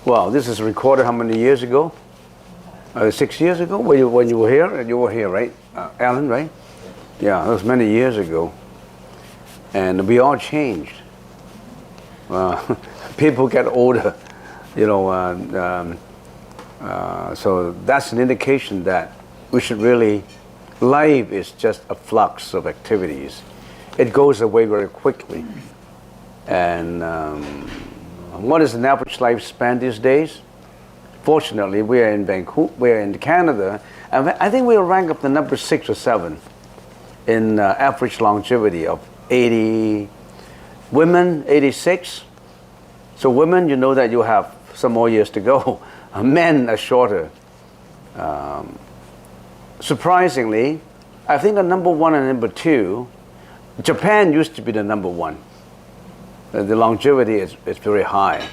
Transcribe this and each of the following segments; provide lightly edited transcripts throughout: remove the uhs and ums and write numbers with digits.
Well, this is recorded how many years ago? 6 years ago? When you were here? You were here, right? Alan, right? Yeah, that was many years ago. And we all changed. People get older, you know. So that's an indication that we should really, life is just a flux of activities. It goes away very quickly. And what is an average lifespan these days? Fortunately, we are in Vancouver, we are in Canada, and I think we'll rank up the number 6 or 7 in average longevity of 80. Women, 86. So women, you know that you have some more years to go. Men are shorter. Surprisingly, I think the number 1 and number 2, Japan used to be the number 1. The longevity is very high.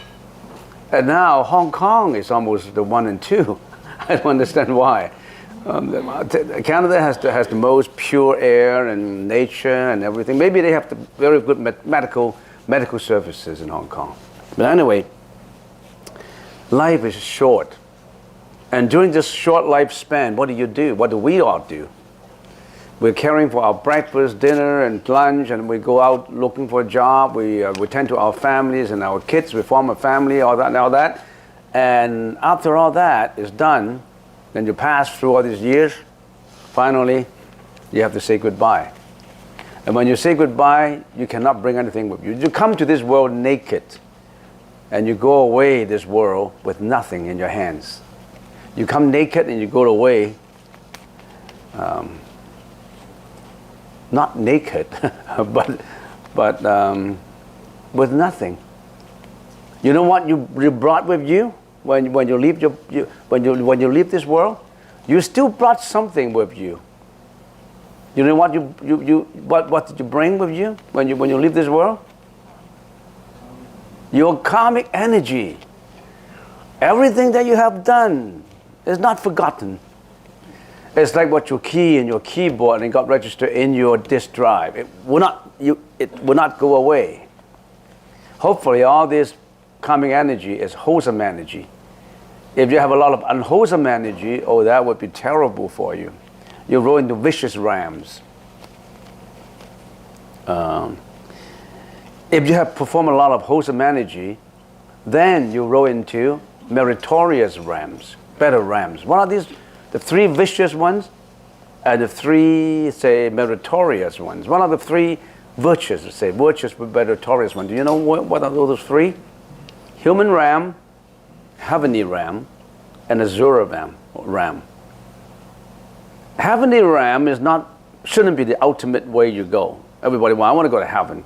And now Hong Kong is almost the 1 and 2. I don't understand why. Canada has the most pure air and nature and everything. Maybe they have the very good medical services in Hong Kong. But anyway, life is short. And during this short lifespan, what do you do? What do we all do? We're caring for our breakfast, dinner, and lunch, and we go out looking for a job. We tend to our families and our kids. We form a family, all that and all that. And after all that is done, then you pass through all these years. Finally, you have to say goodbye. And when you say goodbye, you cannot bring anything with you. You come to this world naked, and you go away this world with nothing in your hands. You come naked and you go away. Not naked, but with nothing. You know what you brought with you when you leave when you leave this world? You still brought something with you. You know what what did you bring with you when you leave this world? Your karmic energy. Everything that you have done is not forgotten. It's like what you key in your keyboard and got registered in your disk drive. It will not go away. Hopefully all this karmic energy is wholesome energy. If you have a lot of unwholesome energy, oh, that would be terrible for you. You roll into vicious rams. If you have performed a lot of wholesome energy, then you roll into meritorious rams, better rams. What are these? The 3 vicious ones and the 3, say, meritorious ones. What are the 3 virtues, say, virtuous but meritorious ones? Do you know what are those 3? Human ram, heavenly ram, and azura ram. Heavenly ram shouldn't be the ultimate way you go. Everybody, well, I want to go to heaven.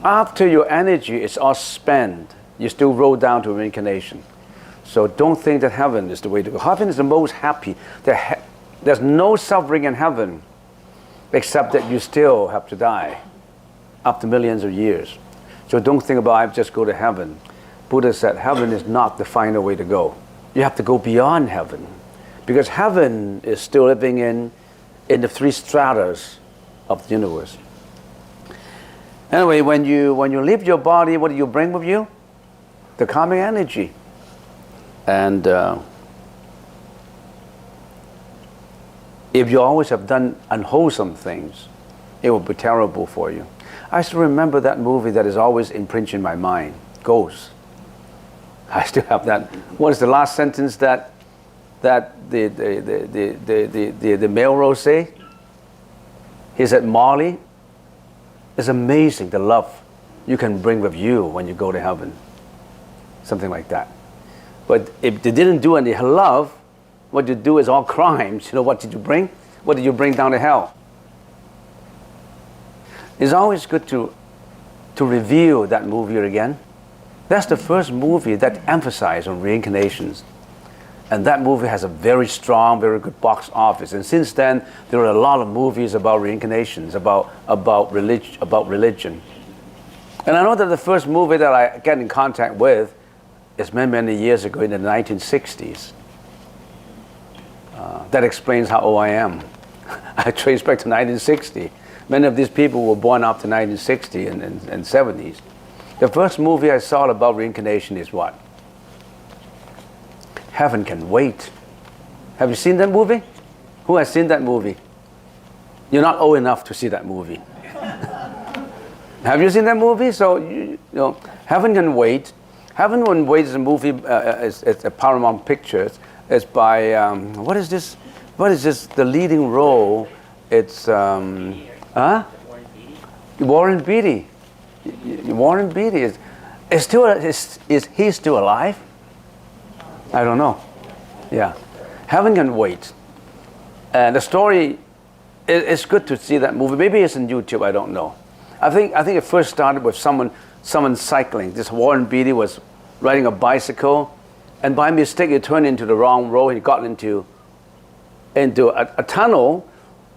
After your energy is all spent, you still roll down to reincarnation. So don't think that heaven is the way to go. Heaven is the most happy. There's no suffering in heaven except that you still have to die after millions of years. So don't think about, I just go to heaven. Buddha said heaven is not the final way to go. You have to go beyond heaven, because heaven is still living in the 3 stratas of the universe. Anyway, when you leave your body, what do you bring with you? The karmic energy. And if you always have done unwholesome things, it will be terrible for you. I still remember that movie that is always imprinted in my mind, Ghost. I still have that. What is the last sentence that the Melrose say? He said, Molly, it's amazing the love you can bring with you when you go to heaven. Something like that. But if they didn't do any love, what you do is all crimes. You know, what did you bring? What did you bring down to hell? It's always good to review that movie again. That's the first movie that emphasized on reincarnations. And that movie has a very strong, very good box office. And since then, there are a lot of movies about reincarnations, about religion. And I know that the first movie that I get in contact with is many, many years ago in the 1960s. That explains how old I am. I trace back to 1960. Many of these people were born after 1960 and 70s. The first movie I saw about reincarnation is what? Heaven Can Wait. Have you seen that movie? Who has seen that movie? You're not old enough to see that movie. Have you seen that movie? So, you know, Heaven Can Wait. Heaven Can Wait is a movie, it's a Paramount Pictures. It's by, what is this? What is this? The leading role, it's, Warren Beatty. Warren Beatty is he still alive? I don't know. Yeah. Heaven Can Wait. And the story, it's good to see that movie. Maybe it's on YouTube, I don't know. I think it first started with someone cycling. This Warren Beatty was riding a bicycle, and by mistake he turned into the wrong road. He got into a tunnel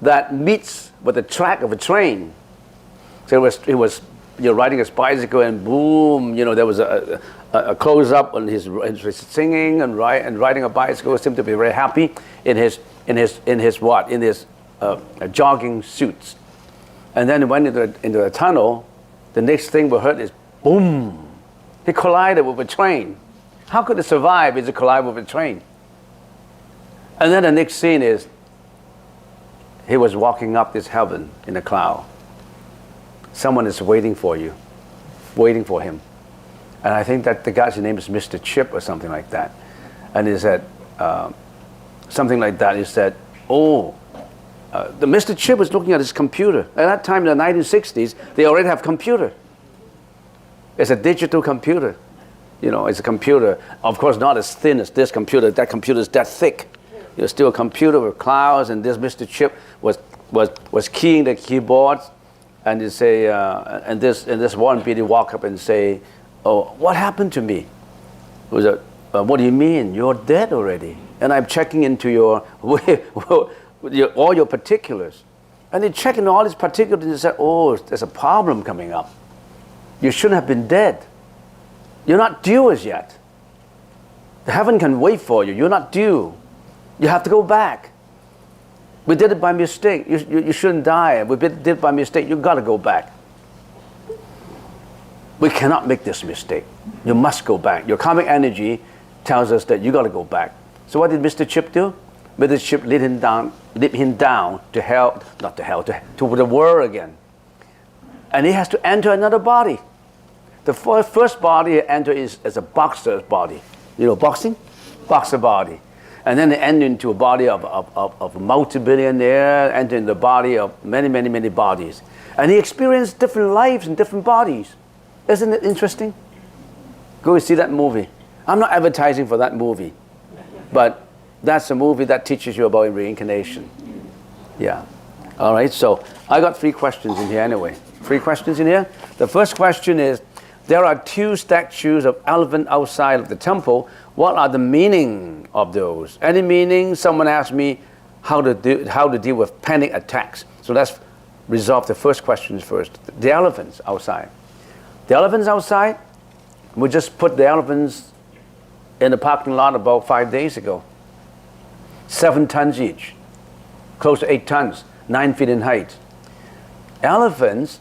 that meets with the track of a train. So he was riding his bicycle, and boom, there was a close-up on his singing and riding a bicycle. He seemed to be very happy in his jogging suits. And then he went into a tunnel. The next thing we heard is boom. He collided with a train. How could he survive if he collided with a train? And then the next scene is he was walking up this heaven in a cloud. Someone is waiting for you, waiting for him. And I think that the guy's name is Mr. Chip or something like that. And he said, something like that. He said, the Mr. Chip was looking at his computer. At that time in the 1960s, they already have computer. It's a digital computer. It's a computer. Of course, not as thin as this computer. That computer is that thick. It's still a computer with clouds, and this Mr. Chip was keying the keyboard. And they say, and this Warren Beatty walk up and say, "Oh, what happened to me?" It was what do you mean? You're dead already. And I'm checking into all your particulars. And they check into all these particulars and they say, "Oh, there's a problem coming up. You shouldn't have been dead. You're not due as yet. Heaven can wait for you. You're not due. You have to go back. We did it by mistake. You shouldn't die. We did it by mistake. You got to go back. We cannot make this mistake. You must go back. Your karmic energy tells us that you got to go back." So what did Mr. Chip do? Mr. Chip lead him down to hell, not to hell, to the world again. And he has to enter another body. The first body he enters is a boxer's body. Boxing? Boxer body. And then they enter into a body of a multi-billionaire, enter in the body of many, many, many bodies. And he experienced different lives in different bodies. Isn't it interesting? Go and see that movie. I'm not advertising for that movie, but that's a movie that teaches you about reincarnation. Yeah. All right, so I got 3 questions in here anyway. 3 questions in here. The first question is, there are 2 statues of elephant outside of the temple. What are the meaning of those? Any meaning? Someone asked me how to deal with panic attacks. So let's resolve the first questions first. The elephants outside. The elephants outside, we just put the elephants in the parking lot about 5 days ago. 7 tons each, close to 8 tons, 9 feet in height. Elephants,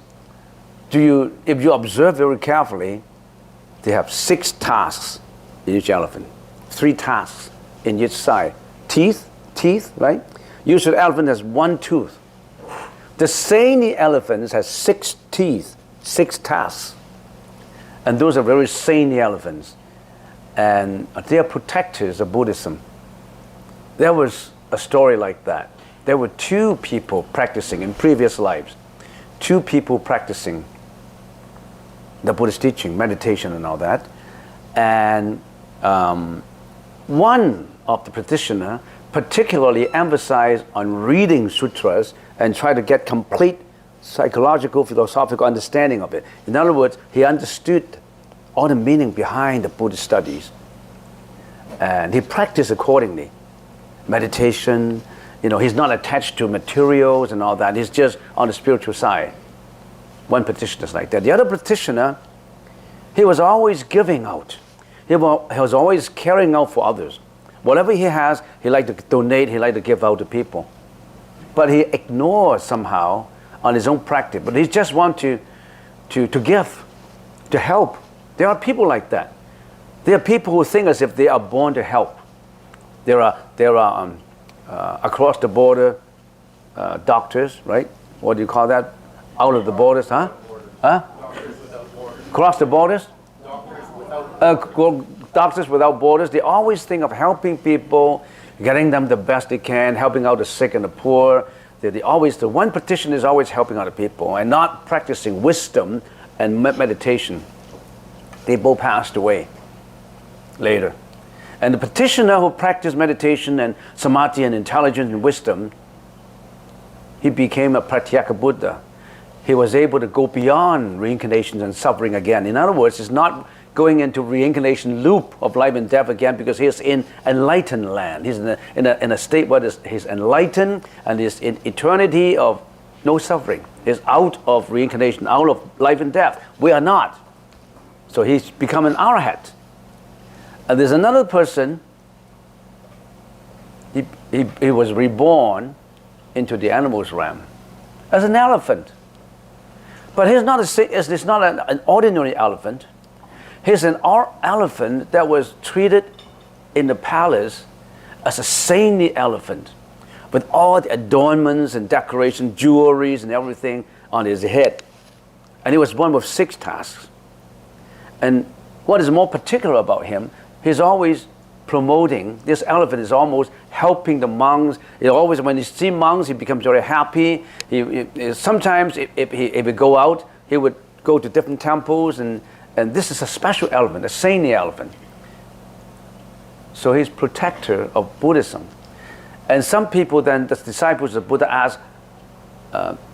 if you observe very carefully, they have 6 tusks in each elephant, 3 tusks in each side. Teeth, right? Usually elephant has 1 tooth. The Sani elephants has 6 teeth, 6 tusks. And those are very sane elephants. And they are protectors of Buddhism. There was a story like that. There were 2 people practicing in previous lives. 2 people practicing the Buddhist teaching, meditation and all that. And one of the practitioner particularly emphasized on reading sutras and try to get complete psychological, philosophical understanding of it. In other words, he understood all the meaning behind the Buddhist studies. And he practiced accordingly. Meditation, he's not attached to materials and all that. He's just on the spiritual side. One practitioner is like that. The other practitioner, he was always giving out. He was always carrying out for others. Whatever he has, he liked to donate, he liked to give out to people. But he ignores somehow on his own practice. But he just wants to give, to help. There are people like that. There are people who think as if they are born to help. There are across the border doctors, right? What do you call that? Out of the borders, huh? Huh? Across the borders? Doctors without borders. They always think of helping people, getting them the best they can, helping out the sick and the poor. The one practitioner is always helping other people and not practicing wisdom and meditation. They both passed away later. And the practitioner who practiced meditation and samadhi and intelligence and wisdom, he became a pratyeka Buddha. He was able to go beyond reincarnations and suffering again. In other words, he's not going into reincarnation loop of life and death again because he's in enlightened land. He's in a state where he's enlightened and he's in eternity of no suffering. He's out of reincarnation, out of life and death. We are not. So he's become an arhat. And there's another person, he was reborn into the animals realm as an elephant. But he's not an ordinary elephant. He's an elephant that was treated in the palace as a saintly elephant with all the adornments and decorations, jewelries and everything on his head. And he was born with 6 tasks. And what is more particular about him, he's always promoting, this elephant is almost helping the monks. He always, when he sees monks, he becomes very happy. Sometimes if he would go out, he would go to different temples, and this is a special elephant, a saintly elephant. So he's protector of Buddhism. And some people then, the disciples of Buddha ask,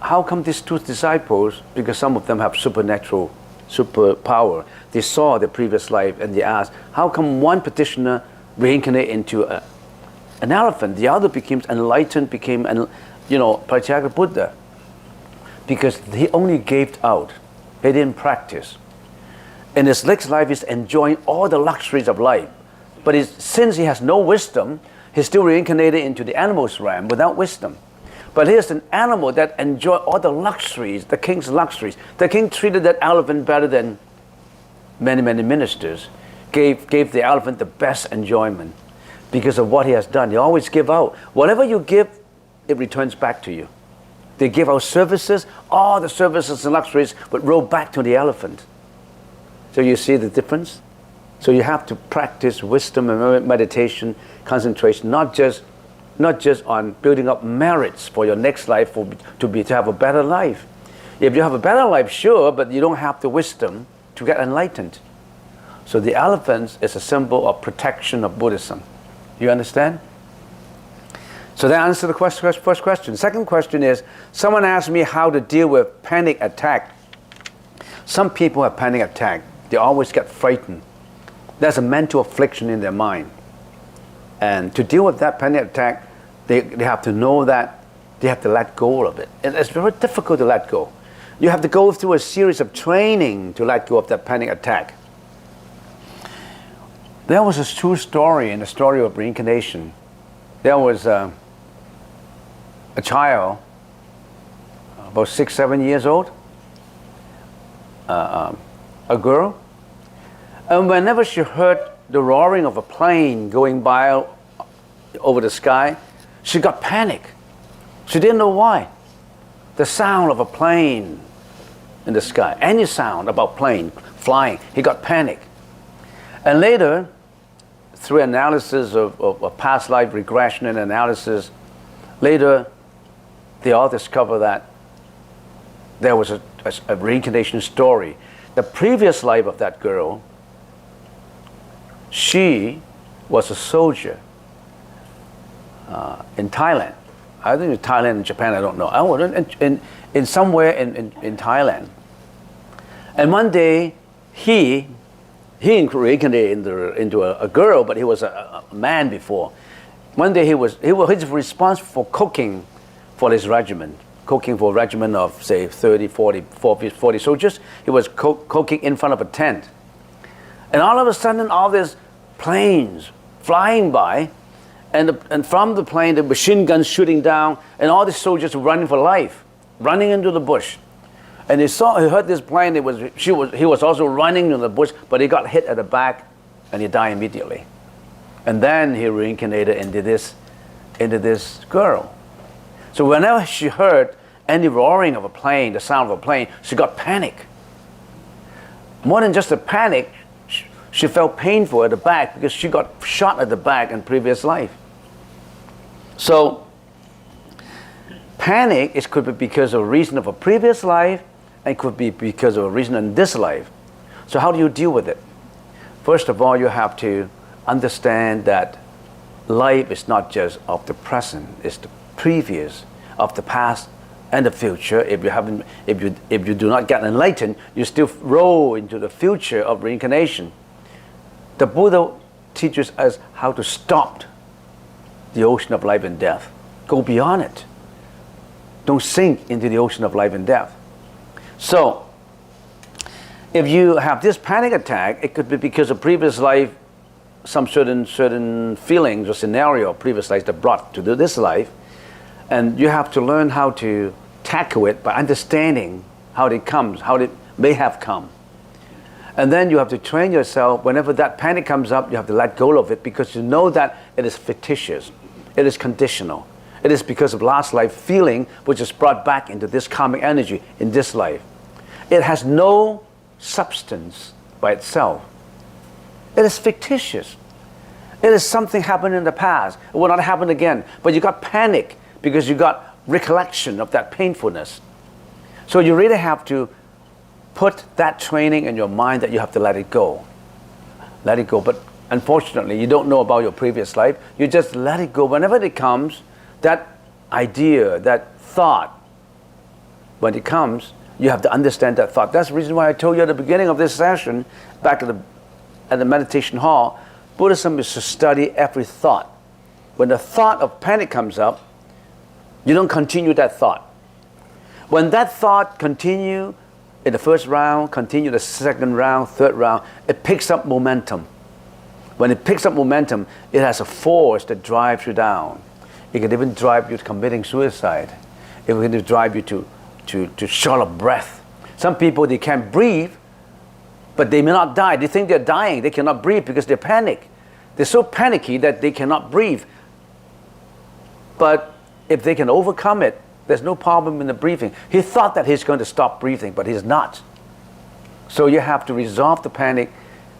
how come these 2 disciples, because some of them have supernatural superpower, they saw the previous life and they asked, how come one practitioner reincarnated into an elephant, the other became enlightened, became Pratyeka Buddha? Because he only gave out, he didn't practice. In his next life, he's enjoying all the luxuries of life. But since he has no wisdom, he's still reincarnated into the animals realm without wisdom. But here's an animal that enjoyed all the luxuries, the king's luxuries. The king treated that elephant better than many, many ministers. Gave the elephant the best enjoyment because of what he has done. He always give out. Whatever you give, it returns back to you. They give out services, all the services and luxuries would roll back to the elephant. So you see the difference? So you have to practice wisdom and meditation, concentration, not just on building up merits for your next life to have a better life. If you have a better life, sure, but you don't have the wisdom to get enlightened. So the elephant is a symbol of protection of Buddhism. You understand? So that answers the first question. Second question is, someone asked me how to deal with panic attack. Some people have panic attack. They always get frightened. There's a mental affliction in their mind. And to deal with that panic attack, they have to know that they have to let go of it. It's very difficult to let go. You have to go through a series of training to let go of that panic attack. There was a true story in the story of reincarnation. There was a child, about 6, 7 years old, a girl, and whenever she heard the roaring of a plane going by over the sky, she got panic. She didn't know why. The sound of a plane in the sky, any sound about plane flying, he got panic. And later, through analysis of past life regression and analysis, later they all discover that there was a reincarnation story. The previous life of that girl, she was a soldier in Thailand. I think it's Thailand and Japan, I don't know. I was in somewhere in Thailand. And one day, he he reincarnated into a girl, but he was a man before. One day he was responsible for cooking for his regiment, cooking for a regiment of, say, 30, 40 soldiers. He was cooking in front of a tent. And all of a sudden, all these planes flying by, and from the plane, the machine guns shooting down, and all the soldiers were running for life, running into the bush. And he heard this plane. He was also running in the bush, but he got hit at the back, and he died immediately. And then he reincarnated into this girl. So whenever she heard any roaring of a plane, the sound of a plane, she got panic. More than just a panic, she felt painful at the back because she got shot at the back in previous life. So panic could be because of a reason of a previous life, and could be because of a reason in this life. So how do you deal with it? First of all, you have to understand that life is not just of the present, it's the previous, of the past and the future. If you do not get enlightened, you still roll into the future of reincarnation. The Buddha teaches us how to stop the ocean of life and death. Go beyond it. Don't sink into the ocean of life and death. So, if you have this panic attack, it could be because of previous life, some certain feelings or scenario of previous life that brought to this life, and you have to learn how to tackle it by understanding how it comes, how it may have come. And then you have to train yourself. Whenever that panic comes up, you have to let go of it, because you know that it is fictitious, it is conditional. It is because of last life feeling which is brought back into this karmic energy in this life. It has no substance by itself. It is fictitious. It is something happened in the past. It will not happen again. But you got panic because you got recollection of that painfulness. So you really have to put that training in your mind that you have to let it go. Let it go. But unfortunately, you don't know about your previous life. You just let it go. Whenever it comes, that idea, that thought, when it comes, you have to understand that thought. That's the reason why I told you at the beginning of this session, back at the meditation hall, Buddhism is to study every thought. When the thought of panic comes up, you don't continue that thought. When that thought continue in the first round, continue the second round, third round, it picks up momentum. When it picks up momentum, it has a force that drives you down. It can even drive you to committing suicide. It can even drive you to short of breath. Some people, they can't breathe, but they may not die. They think they're dying. They cannot breathe because they panic. They're so panicky that they cannot breathe. But if they can overcome it, there's no problem in the breathing. He thought that he's going to stop breathing, but he's not. So you have to resolve the panic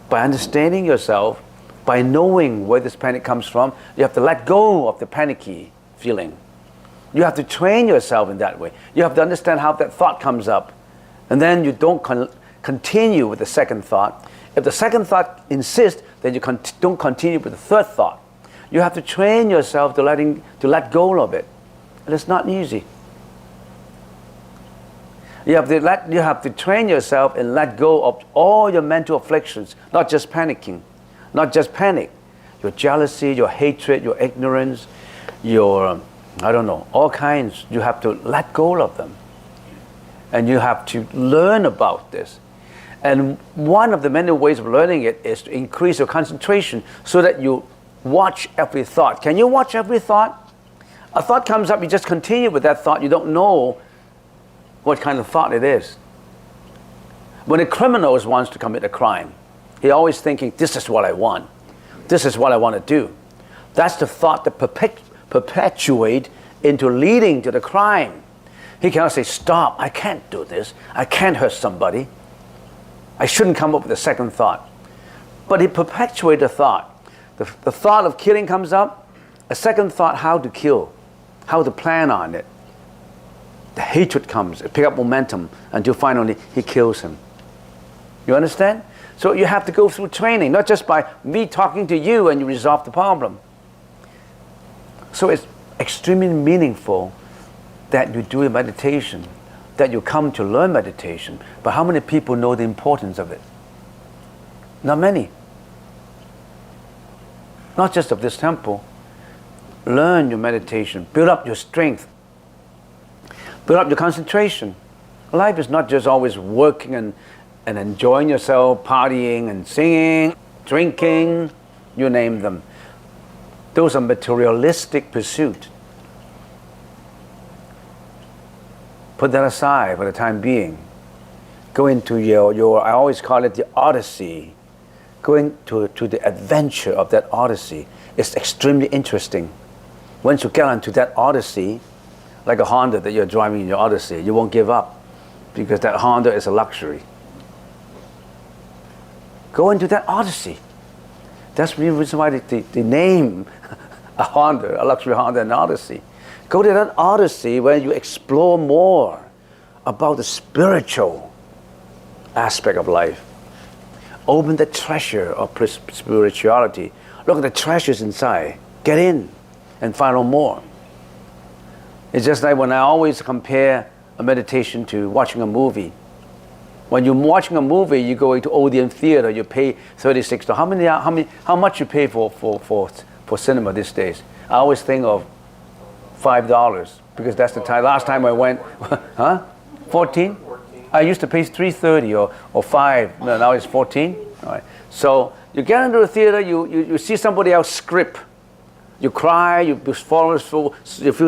by understanding yourself, by knowing where this panic comes from. You have to let go of the panicky feeling. You have to train yourself in that way. You have to understand how that thought comes up. And then you don't continue with the second thought. If the second thought insists, then you don't continue with the third thought. You have to train yourself to let go of it. And it's not easy. You have to train yourself and let go of all your mental afflictions, not just panicking, not just panic. Your jealousy, your hatred, your ignorance, your, all kinds. You have to let go of them. And you have to learn about this. And one of the many ways of learning it is to increase your concentration so that you watch every thought. Can you watch every thought? A thought comes up, you just continue with that thought. You don't know what kind of thought it is. When a criminal wants to commit a crime, he's always thinking, this is what I want. This is what I want to do. That's the thought that perpetuate into leading to the crime. He cannot say, stop, I can't do this. I can't hurt somebody. I shouldn't come up with a second thought. But he perpetuates the thought. The thought of killing comes up. A second thought, how to kill, how to plan on it. The hatred comes, it picks up momentum until finally he kills him. You understand? So you have to go through training, not just by me talking to you and you resolve the problem. So it's extremely meaningful that you do a meditation, that you come to learn meditation. But how many people know the importance of it? Not many. Not just of this temple. Learn your meditation. Build up your strength. Build up your concentration. Life is not just always working and enjoying yourself, partying and singing, drinking, you name them. Those are materialistic pursuits. Put that aside for the time being. Go into your I always call it the odyssey. Go into the adventure of that odyssey. It's extremely interesting. Once you get onto that odyssey, like a Honda that you're driving in your odyssey, you won't give up because that Honda is a luxury. Go into that odyssey. That's the reason why they name a Honda, a luxury Honda, an odyssey. Go to that odyssey where you explore more about the spiritual aspect of life. Open the treasure of spirituality. Look at the treasures inside. Get in and find out more. It's just like when I always compare a meditation to watching a movie. When you're watching a movie, you go into Odeon Theater, you pay $36. How much you pay for cinema these days? I always think of $5 because that's the time. Last time I went, huh? 14? I used to pay $3.30 or $5. No, now it's 14. All right. So you get into the theater, you see somebody else's script. You cry, you feel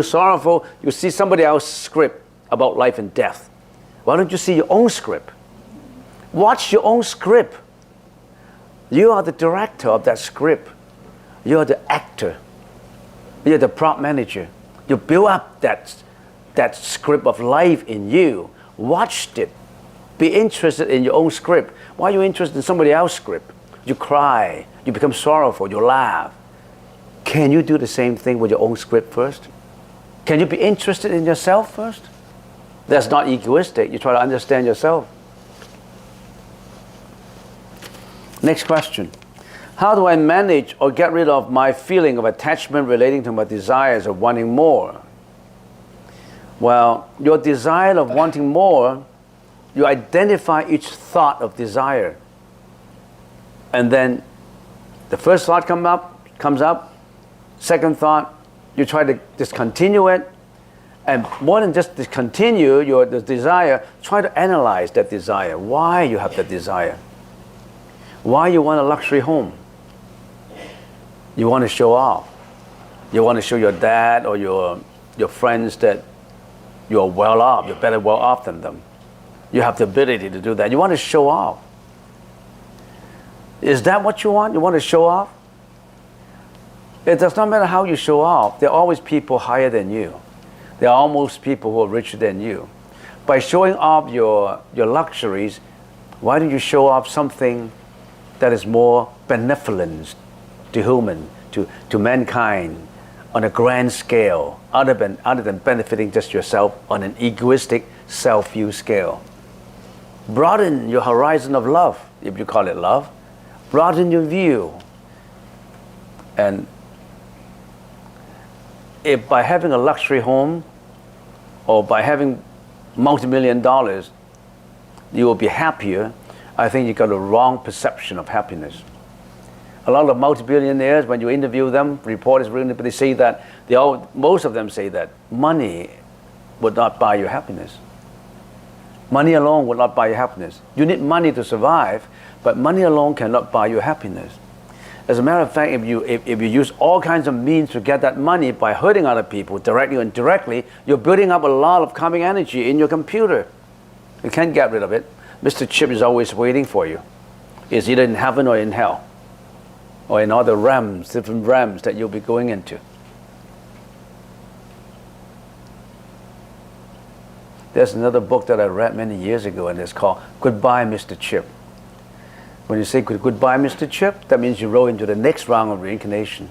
sorrowful. You see somebody else's script about life and death. Why don't you see your own script? Watch your own script. You are the director of that script. You are the actor. You're the prop manager. You build up that script of life in you. Watch it. Be interested in your own script. Why are you interested in somebody else's script? You cry. You become sorrowful. You laugh. Can you do the same thing with your own script first? Can you be interested in yourself first? That's not egoistic. You try to understand yourself. Next question. How do I manage or get rid of my feeling of attachment relating to my desires of wanting more? Well, your desire of wanting more, you identify each thought of desire. And then the first thought comes up, second thought, you try to discontinue it. And more than just discontinue the desire, try to analyze that desire. Why you have that desire? Why you want a luxury home? You want to show off. You want to show your dad or your friends that you're well off. You're better well off than them. You have the ability to do that. You want to show off. Is that what you want? You want to show off? It does not matter how you show off. There are always people higher than you. There are almost people who are richer than you. By showing off your luxuries, why don't you show off something that is more benevolent to human, to mankind, on a grand scale, other than benefiting just yourself on an egoistic self-view scale. Broaden your horizon of love, if you call it love. Broaden your view. And if by having a luxury home or by having multi-million dollars, you will be happier, I think you got a wrong perception of happiness. A lot of multi-billionaires, when you interview them, reporters, they say that, most of them say that money would not buy you happiness. Money alone will not buy you happiness. You need money to survive, but money alone cannot buy you happiness. As a matter of fact, if you use all kinds of means to get that money by hurting other people, directly or indirectly, you're building up a lot of karmic energy in your computer. You can't get rid of it. Mr. Chip is always waiting for you. It's either in heaven or in hell, or in other realms, different realms that you'll be going into. There's another book that I read many years ago, and it's called Goodbye, Mr. Chip. When you say goodbye, Mr. Chip, that means you roll into the next round of reincarnation.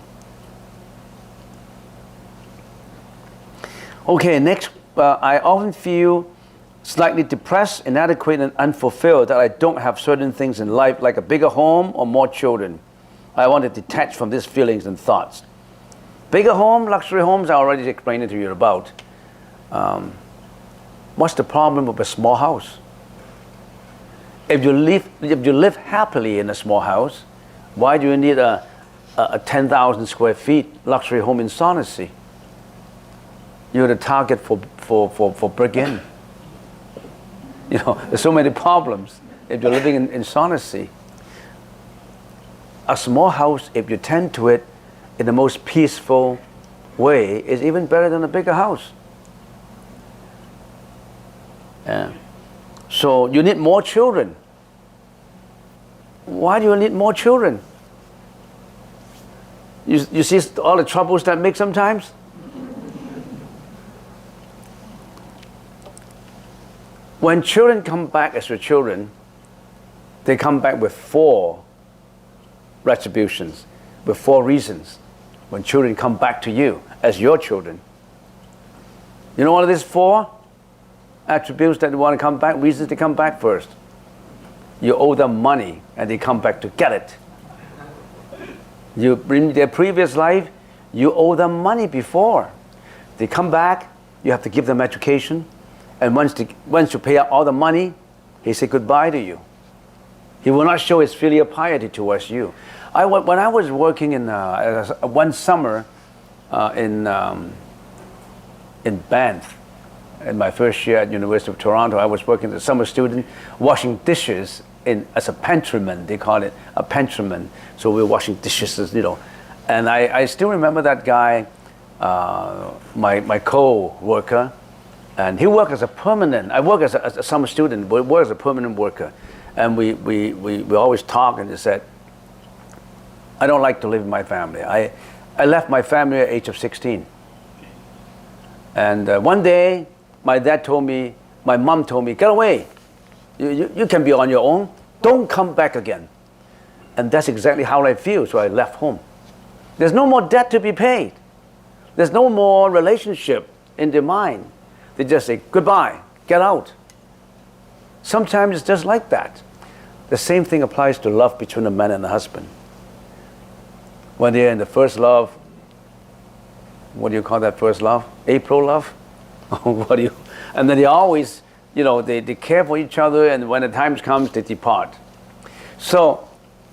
Okay, next, I often feel slightly depressed, inadequate, and unfulfilled that I don't have certain things in life, like a bigger home or more children. I want to detach from these feelings and thoughts. Bigger home, luxury homes, I already explained it to you about. What's the problem with a small house? If you live happily in a small house, why do you need a 10,000 square feet luxury home in Sonessy? You're the target for break-in. There's so many problems if you're living in Sonessy. A small house, if you tend to it in the most peaceful way, is even better than a bigger house. Yeah. So you need more children. Why do you need more children? You see all the troubles that make sometimes? When children come back as your children, they come back with 4 retributions, with 4 reasons. When children come back to you as your children. You know what are these 4 attributes that they want to come back, reasons to come back? First, you owe them money and they come back to get it. In their previous life, you owe them money before. They come back, you have to give them education. And once you pay out all the money, he said goodbye to you. He will not show his filial piety towards you. When I was working in one summer in Banff, in my first year at University of Toronto, I was working as a summer student, washing dishes as a pantryman. They call it a pantryman. So we were washing dishes, And I still remember that guy, my co-worker. And he worked as a permanent. I worked as a summer student, but worked as a permanent worker. And we always talk, and he said, I don't like to live with my family. I left my family at the age of 16. And one day, my mom told me, get away. You can be on your own. Don't come back again. And that's exactly how I feel, so I left home. There's no more debt to be paid. There's no more relationship in their mind. They just say, goodbye, get out. Sometimes it's just like that. The same thing applies to love between a man and a husband. When they're in the first love, what do you call that first love? April love? And then they always, they care for each other, and when the time comes, they depart. So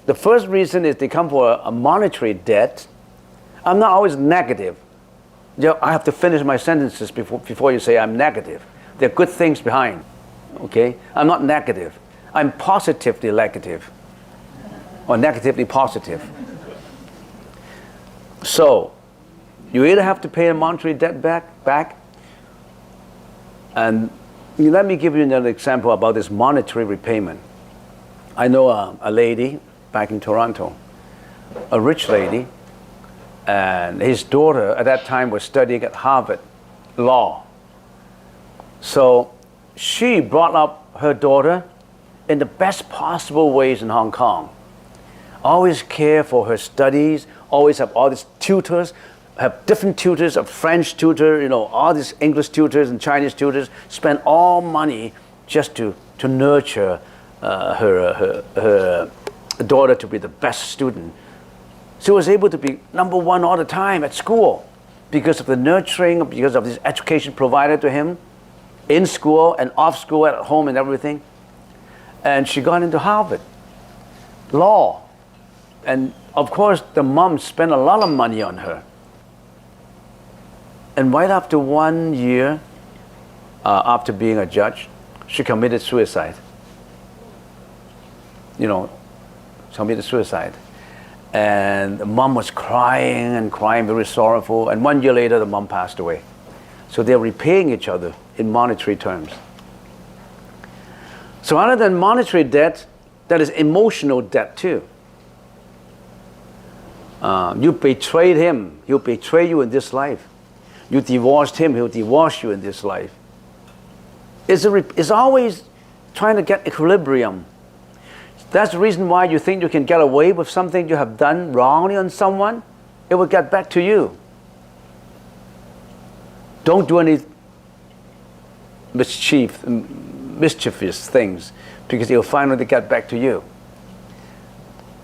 the first reason is they come for a monetary debt. I'm not always negative. I have to finish my sentences before you say I'm negative. There are good things behind. Okay? I'm not negative. I'm positively negative. Or negatively positive. So, you either have to pay a monetary debt back. And let me give you another example about this monetary repayment. I know a lady back in Toronto, a rich lady, and his daughter at that time was studying at Harvard Law. So she brought up her daughter in the best possible ways in Hong Kong. Always care for her studies, always have all these tutors, have different tutors, a French tutor, all these English tutors and Chinese tutors, spend all money just to nurture her daughter to be the best student. She was able to be number 1 all the time at school because of the nurturing, because of this education provided to him in school and off school, at home and everything. And she got into Harvard Law. And of course, the mom spent a lot of money on her. And right after 1 year, after being a judge, she committed suicide. Committed suicide. And the mom was crying and crying, very sorrowful. And 1 year later, the mom passed away. So they're repaying each other in monetary terms. So other than monetary debt, that is emotional debt too. You betrayed him, he'll betray you in this life. You divorced him, he'll divorce you in this life. It's always trying to get equilibrium. That's the reason why you think you can get away with something you have done wrongly on someone. It will get back to you. Don't do any mischievous things, because it will finally get back to you.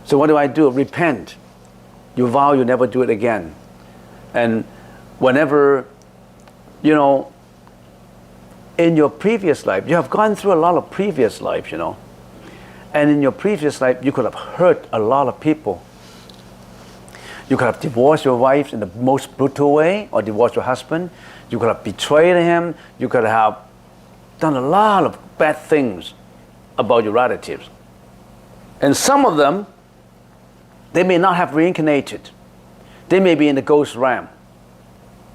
So what do? Repent. You vow you never do it again. And whenever, in your previous life, you have gone through a lot of previous life, And in your previous life, you could have hurt a lot of people. You could have divorced your wife in the most brutal way, or divorced your husband. You could have betrayed him. You could have done a lot of bad things about your relatives. And some of them, they may not have reincarnated. They may be in the ghost realm.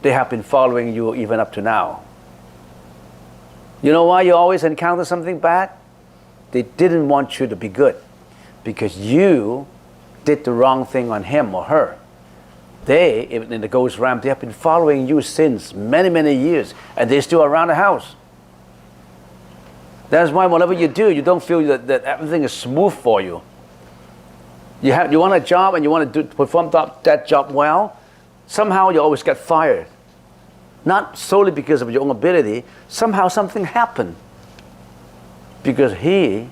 They have been following you even up to now. You know why you always encounter something bad? They didn't want you to be good, because you did the wrong thing on him or her. They, in the ghost realm, they have been following you since many, many years, and they're still around the house. That's why whatever you do, you don't feel that everything is smooth for you. You want a job and you want to perform that job well, somehow you always get fired. Not solely because of your own ability, somehow something happened. Because he,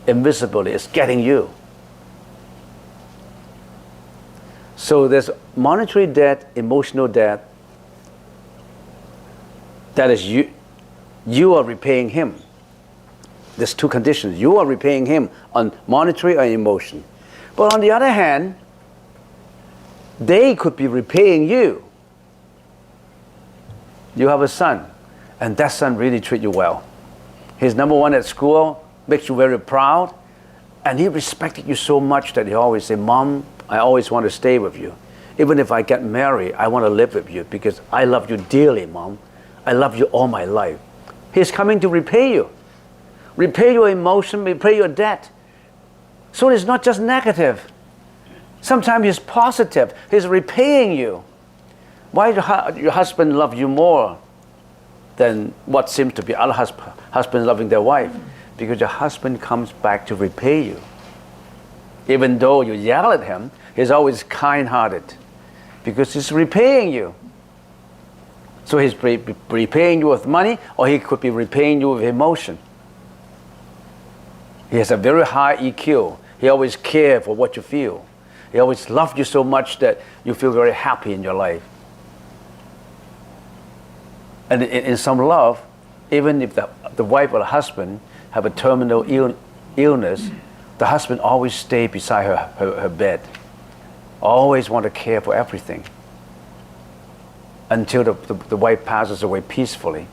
invisibly, is getting you. So there's monetary debt, emotional debt. That is you are repaying him. There's two conditions. You are repaying him on monetary or emotion. But on the other hand, they could be repaying you. You have a son, and that son really treats you well. He's number one at school, makes you very proud, and he respected you so much that he always say, "Mom, I always want to stay with you. Even if I get married, I want to live with you because I love you dearly, Mom. I love you all my life." He's coming to repay you. Repay your emotion, repay your debt. So it's not just negative. Sometimes it's positive. He's repaying you. Why does your husband love you more than what seems to be other husbands loving their wife? Because your husband comes back to repay you. Even though you yell at him, he's always kind-hearted because he's repaying you. So he's repaying you with money, or he could be repaying you with emotion. He has a very high EQ. He always cares for what you feel. He always loves you so much that you feel very happy in your life. And in some love, even if the wife or the husband have a terminal illness, the husband always stays beside her bed. Always want to care for everything. Until the wife passes away peacefully.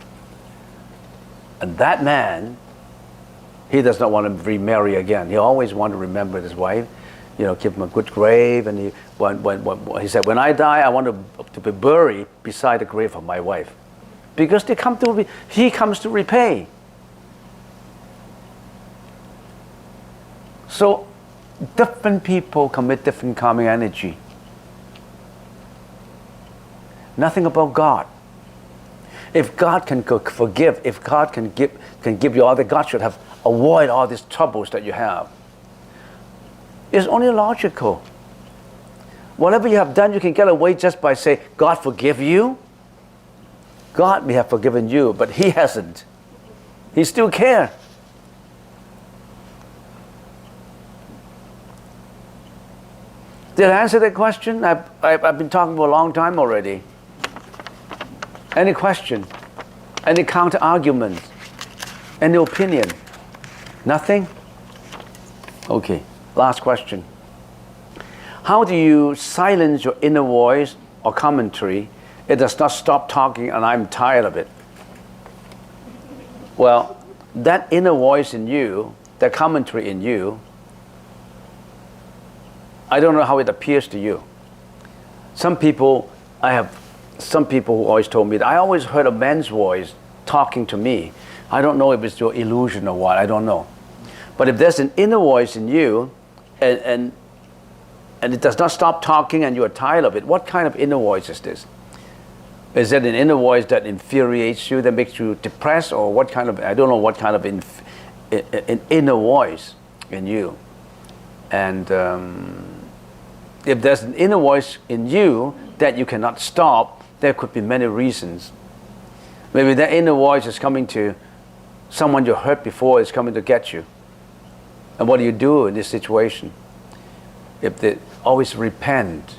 And that man, he does not want to remarry again. He always wants to remember his wife, give him a good grave. And he said, when I die, I want to be buried beside the grave of my wife. Because he comes to repay. So different people commit different karmic energy. Nothing about God. If God can forgive, if God can give you all that, God should have avoid all these troubles that you have. It's only logical. Whatever you have done, you can get away just by saying, God forgive you. God may have forgiven you, but he hasn't. He still cares. Did I answer that question? I've been talking for a long time already. Any question? Any counter argument? Any opinion? Nothing? Okay, last question. How do you silence your inner voice or commentary? It does not stop talking and I'm tired of it. Well, that inner voice in you, that commentary in you, I don't know how it appears to you. Some people who always told me that I always heard a man's voice talking to me. I don't know if it's your illusion or what, I don't know. But if there's an inner voice in you and it does not stop talking and you are tired of it, what kind of inner voice is this? Is it an inner voice that infuriates you, that makes you depressed, or what kind of, I don't know what kind of an inner voice in you. And if there's an inner voice in you that you cannot stop, there could be many reasons. Maybe that inner voice is coming to someone you hurt before, is coming to get you. And what do you do in this situation? If they always repent,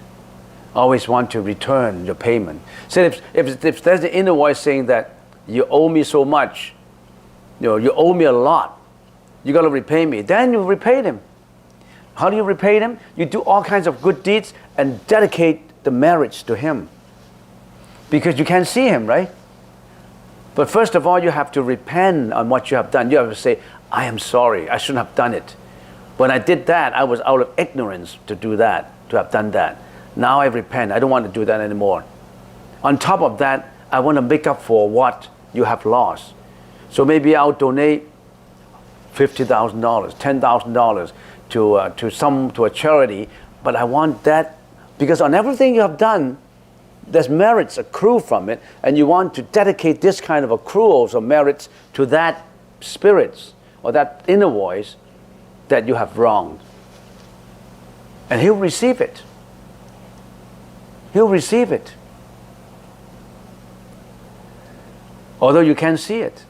always want to return your payment. So if there's the inner voice saying that you owe me so much, you owe me a lot, You got to repay me. Then you repay him. How do you repay him? You do all kinds of good deeds and dedicate the merits to him. Because you can't see him, right? But first of all, you have to repent on what you have done. You have to say, I am sorry, I shouldn't have done it. When I did that, I was out of ignorance to do that, to have done that. Now I repent, I don't want to do that anymore. On top of that, I want to make up for what you have lost. So maybe I'll donate $50,000, $10,000 to a charity, but I want that, because on everything you have done, there's merits accrue from it, and you want to dedicate this kind of accruals or merits to that spirits or that inner voice that you have wronged. And he'll receive it. He'll receive it. Although you can't see it.